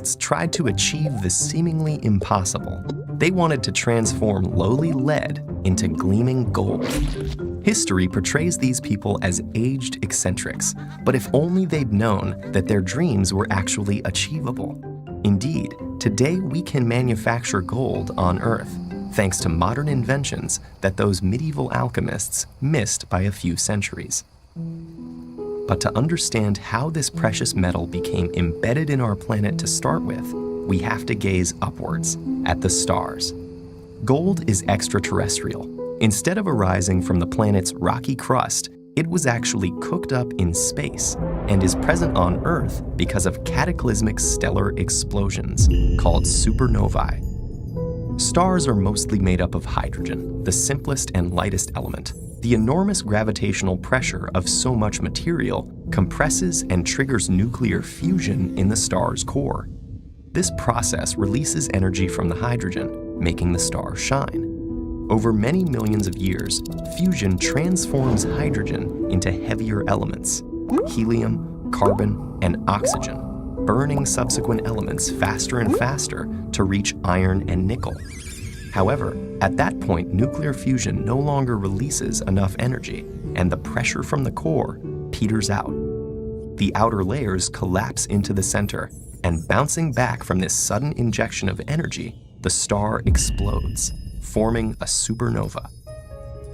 tried to achieve the seemingly impossible. They wanted to transform lowly lead into gleaming gold. History portrays these people as aged eccentrics, but if only they'd known that their dreams were actually achievable. Indeed, today we can manufacture gold on Earth, thanks to modern inventions that those medieval alchemists missed by a few centuries. But to understand how this precious metal became embedded in our planet to start with, we have to gaze upwards, at the stars. Gold is extraterrestrial. Instead of arising from the planet's rocky crust, it was actually cooked up in space and is present on Earth because of cataclysmic stellar explosions called supernovae. Stars are mostly made up of hydrogen, the simplest and lightest element. The enormous gravitational pressure of so much material compresses and triggers nuclear fusion in the star's core. This process releases energy from the hydrogen, making the star shine. Over many millions of years, fusion transforms hydrogen into heavier elements, helium, carbon, and oxygen, burning subsequent elements faster and faster to reach iron and nickel. However, at that point, nuclear fusion no longer releases enough energy, and the pressure from the core peters out. The outer layers collapse into the center, and bouncing back from this sudden injection of energy, the star explodes, forming a supernova.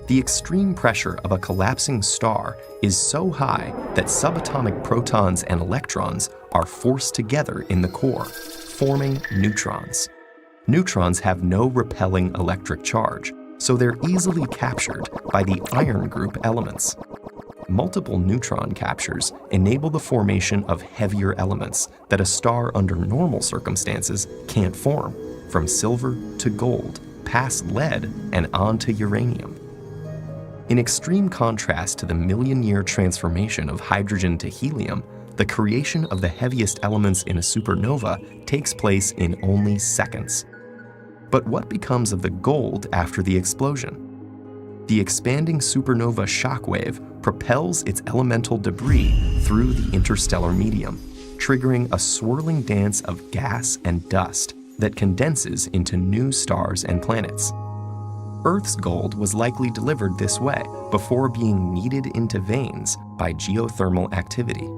The extreme pressure of a collapsing star is so high that subatomic protons and electrons are forced together in the core, forming neutrons. Neutrons have no repelling electric charge, so they're easily captured by the iron group elements. Multiple neutron captures enable the formation of heavier elements that a star under normal circumstances can't form, from silver to gold, past lead, and on to uranium. In extreme contrast to the million-year transformation of hydrogen to helium, the creation of the heaviest elements in a supernova takes place in only seconds. But what becomes of the gold after the explosion? The expanding supernova shockwave propels its elemental debris through the interstellar medium, triggering a swirling dance of gas and dust that condenses into new stars and planets. Earth's gold was likely delivered this way before being kneaded into veins by geothermal activity.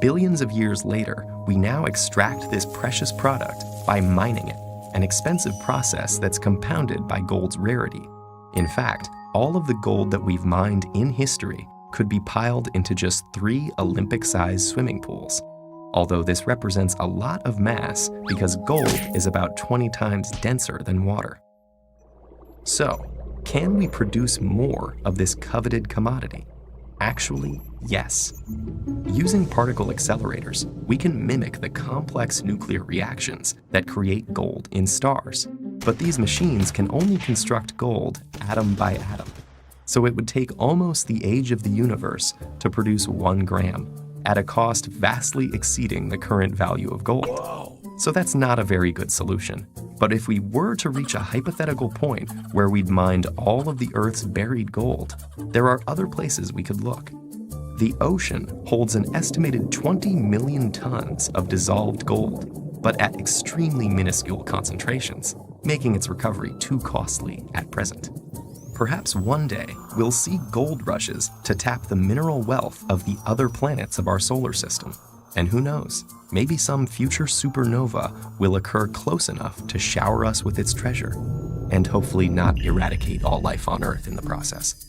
Billions of years later, we now extract this precious product by mining it, an expensive process that's compounded by gold's rarity. In fact, all of the gold that we've mined in history could be piled into just 3 Olympic-sized swimming pools, although this represents a lot of mass because gold is about 20 times denser than water. So, can we produce more of this coveted commodity? Actually, yes. Using particle accelerators, we can mimic the complex nuclear reactions that create gold in stars. But these machines can only construct gold atom by atom. So it would take almost the age of the universe to produce 1 gram, at a cost vastly exceeding the current value of gold. Whoa. So that's not a very good solution. But if we were to reach a hypothetical point where we'd mined all of the Earth's buried gold, there are other places we could look. The ocean holds an estimated 20 million tons of dissolved gold, but at extremely minuscule concentrations, making its recovery too costly at present. Perhaps one day we'll see gold rushes to tap the mineral wealth of the other planets of our solar system. And who knows, maybe some future supernova will occur close enough to shower us with its treasure, and hopefully not eradicate all life on Earth in the process.